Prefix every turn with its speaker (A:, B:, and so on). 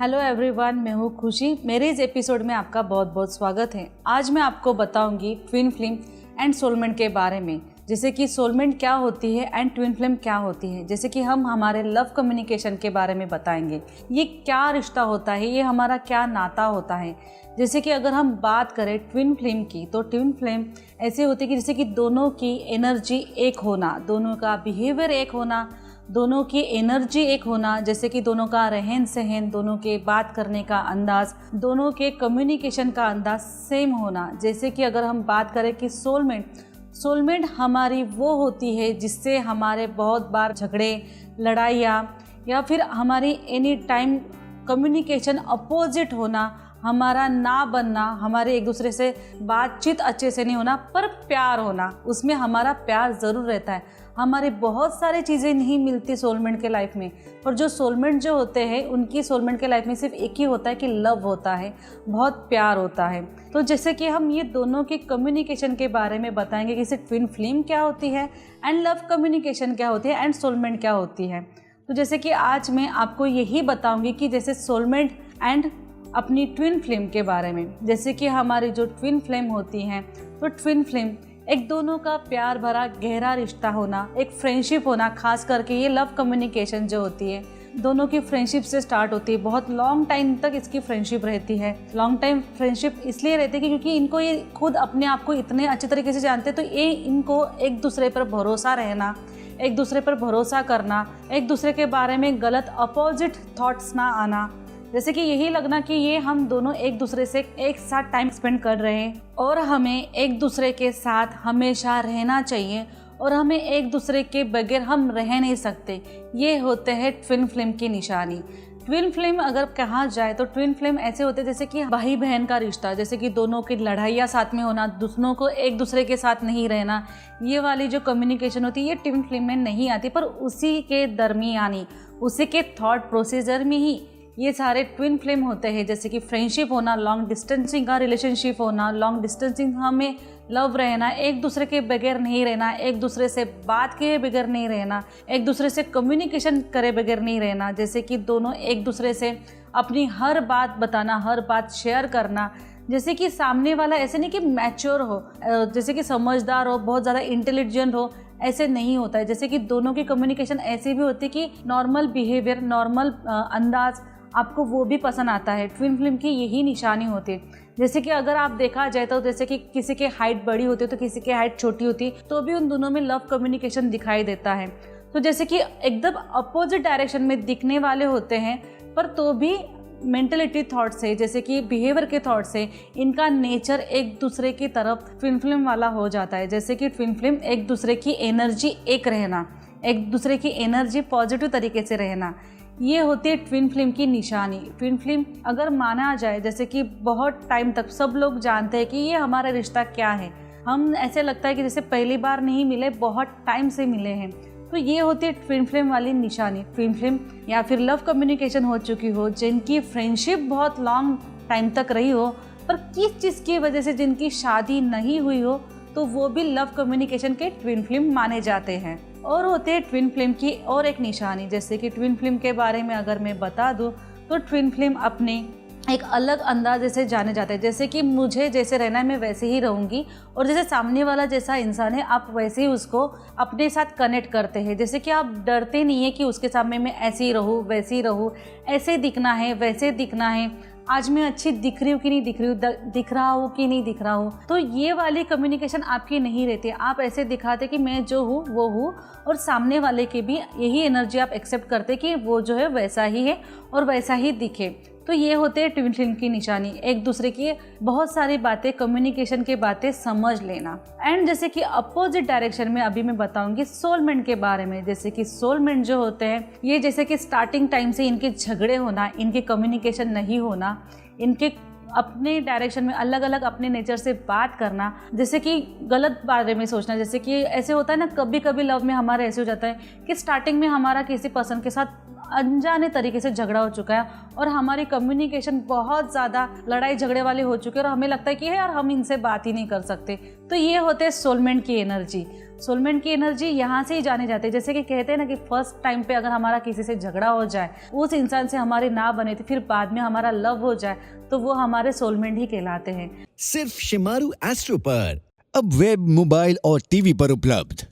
A: Hello everyone, मैं हूँ खुशी। मेरे इस एपिसोड में आपका बहुत बहुत स्वागत है। आज मैं आपको बताऊंगी ट्विन फ्लेम एंड सोलमेंट के बारे में, जैसे कि सोलमेंट क्या होती है एंड ट्विन फ्लेम क्या होती है। जैसे कि हम हमारे लव कम्युनिकेशन के बारे में बताएंगे, ये क्या रिश्ता होता है, ये हमारा क्या नाता होता है। जैसे कि अगर हम बात करें ट्विन फ्लेम की, तो ट्विन फ्लेम ऐसे होती है कि जैसे कि दोनों की एनर्जी एक होना, दोनों का बिहेवियर एक होना, दोनों की एनर्जी एक होना, जैसे कि दोनों का रहन सहन, दोनों के बात करने का अंदाज, दोनों के कम्युनिकेशन का अंदाज सेम होना। जैसे कि अगर हम बात करें कि सोलमेंट हमारी वो होती है जिससे हमारे बहुत बार झगड़े, लड़ाइयाँ या फिर हमारी एनी टाइम कम्युनिकेशन अपोजिट होना, हमारा ना बनना, हमारे एक दूसरे से बातचीत अच्छे से नहीं होना पर प्यार होना, उसमें हमारा प्यार ज़रूर रहता है। हमारी बहुत सारी चीज़ें नहीं मिलती सोलमेंट के लाइफ में, पर जो सोलमेंट जो होते हैं उनकी सोलमेंट के लाइफ में सिर्फ एक ही होता है कि लव होता है, बहुत प्यार होता है। तो जैसे कि हम ये दोनों के कम्युनिकेशन के बारे में बताएंगे कि ट्विन फ्लेम क्या होती है एंड लव कम्युनिकेशन क्या होती है एंड सोलमेंट क्या होती है। तो जैसे कि आज मैं आपको यही बताऊँगी कि जैसे सोलमेंट एंड अपनी ट्विन फ्लेम के बारे में। जैसे कि हमारी जो ट्विन फ्लेम होती हैं, तो ट्विन फ्लेम एक दोनों का प्यार भरा गहरा रिश्ता होना, एक फ्रेंडशिप होना। खास करके ये लव कम्युनिकेशन जो होती है दोनों की फ्रेंडशिप से स्टार्ट होती है, बहुत लॉन्ग टाइम तक इसकी फ्रेंडशिप रहती है। लॉन्ग टाइम फ्रेंडशिप इसलिए रहती है क्योंकि इनको ये खुद अपने आप को इतने अच्छे तरीके से जानते हैं, तो ये इनको एक दूसरे पर भरोसा रहना, एक दूसरे पर भरोसा करना, एक दूसरे के बारे में गलत अपोजिट थॉट्स ना आना, जैसे कि यही लगना कि ये हम दोनों एक दूसरे से एक साथ टाइम स्पेंड कर रहे हैं और हमें एक दूसरे के साथ हमेशा रहना चाहिए और हमें एक दूसरे के बगैर हम रह नहीं सकते। ये होते हैं ट्विन फ्लेम की निशानी। ट्विन फ्लेम अगर कहा जाए तो ट्विन फ्लेम ऐसे होते हैं जैसे कि भाई बहन का रिश्ता, जैसे कि दोनों की लड़ाइयाँ साथ में होना, दूसरों को एक दूसरे के साथ नहीं रहना, ये वाली जो कम्युनिकेशन होती है ये ट्विन फ्लेम में नहीं आती, पर उसी के दरमियानी, उसी के थॉट प्रोसीजर में ही ये सारे ट्विन फ्लेम होते हैं। जैसे कि फ्रेंडशिप होना, लॉन्ग डिस्टेंसिंग का रिलेशनशिप होना, लॉन्ग डिस्टेंसिंग हमें लव रहना, एक दूसरे के बगैर नहीं रहना, एक दूसरे से बात किए बगैर नहीं रहना, एक दूसरे से कम्युनिकेशन करे बगैर नहीं रहना, जैसे कि दोनों एक दूसरे से अपनी हर बात बताना, हर बात शेयर करना। जैसे कि सामने वाला ऐसे नहीं कि मैच्योर हो, जैसे कि समझदार हो, बहुत ज़्यादा इंटेलिजेंट हो, ऐसे नहीं होता है। जैसे कि दोनों की कम्युनिकेशन ऐसी भी होती है कि नॉर्मल बिहेवियर, नॉर्मल अंदाज आपको वो भी पसंद आता है। ट्विन फ्लेम की यही निशानी होती है। जैसे कि अगर आप देखा जाए तो जैसे कि किसी की हाइट बड़ी होती है तो किसी की हाइट छोटी होती है, तो भी उन दोनों में लव कम्युनिकेशन दिखाई देता है। तो जैसे कि एकदम अपोजिट डायरेक्शन में दिखने वाले होते हैं, पर तो भी मेंटलिटी थॉट से, जैसे कि बिहेवियर के थॉट से इनका नेचर एक दूसरे की तरफ ट्विन फ्लेम वाला हो जाता है। जैसे कि ट्विन फ्लेम एक दूसरे की एनर्जी एक रहना, एक दूसरे की एनर्जी पॉजिटिव तरीके से रहना, ये होती है ट्विन फ्लेम की निशानी। ट्विन फ्लेम अगर माना जाए, जैसे कि बहुत टाइम तक सब लोग जानते हैं कि ये हमारा रिश्ता क्या है, हम ऐसे लगता है कि जैसे पहली बार नहीं मिले, बहुत टाइम से मिले हैं, तो ये होती है ट्विन फ्लेम वाली निशानी। ट्विन फ्लेम या फिर लव कम्युनिकेशन हो चुकी हो, जिनकी फ्रेंडशिप बहुत लॉन्ग टाइम तक रही हो, पर किस चीज़ की वजह से जिनकी शादी नहीं हुई हो, तो वो भी लव कम्युनिकेशन के ट्विन फ्लेम माने जाते हैं। और होते हैं ट्विन फ्लेम की और एक निशानी। जैसे कि ट्विन फ्लेम के बारे में अगर मैं बता दूं, तो ट्विन फ्लेम अपने एक अलग अंदाजे से जाने जाते हैं। जैसे कि मुझे जैसे रहना है मैं वैसे ही रहूँगी, और जैसे सामने वाला जैसा इंसान है आप वैसे ही उसको अपने साथ कनेक्ट करते हैं। जैसे कि आप डरते नहीं है कि उसके सामने मैं ऐसे ही रहूँ, वैसे ही रहूँ, ऐसे दिखना है, वैसे दिखना है, आज मैं अच्छी दिख रही हूँ कि नहीं दिख रही हूँ, दिख रहा हूँ कि नहीं दिख रहा हूँ। तो ये वाली कम्युनिकेशन आपकी नहीं रहती। आप ऐसे दिखाते कि मैं जो हूँ वो हूँ, और सामने वाले की भी यही एनर्जी आप एक्सेप्ट करते कि वो जो है वैसा ही है और वैसा ही दिखे। तो ये होते हैं ट्विन फ्लेम की निशानी, एक दूसरे की बहुत सारी बातें, कम्युनिकेशन की बातें समझ लेना। एंड जैसे कि अपोजिट डायरेक्शन में अभी मैं बताऊंगी सोलमेंट के बारे में। जैसे कि सोलमेंट जो होते हैं, ये जैसे कि स्टार्टिंग टाइम से इनके झगड़े होना, इनके कम्युनिकेशन नहीं होना, इनके अपने डायरेक्शन में अलग अलग अपने नेचर से बात करना, जैसे कि गलत बारे में सोचना। जैसे कि ऐसे होता है ना, कभी कभी लव में हमारा ऐसे हो जाता है कि स्टार्टिंग में हमारा किसी पर्सन के साथ अनजाने तरीके से झगड़ा हो चुका है और हमारी कम्युनिकेशन बहुत ज़्यादा लड़ाई झगड़े वाले हो चुके हैं और हमें लगता है कि यार हम इनसे बात ही नहीं कर सकते। तो ये होते हैं सोलमेंट की एनर्जी। सोलमेंट की एनर्जी यहाँ से ही जाने जाते हैं। जैसे कि कहते हैं ना कि फर्स्ट टाइम पे अगर हमारा किसी से झगड़ा हो जाए, उस इंसान से हमारे ना बने, तो फिर बाद में हमारा लव हो जाए, तो वो हमारे सोलमेंट ही कहलाते हैं।
B: सिर्फ शिमारू एस्ट्रो पर अब वेब, मोबाइल और टीवी पर उपलब्ध।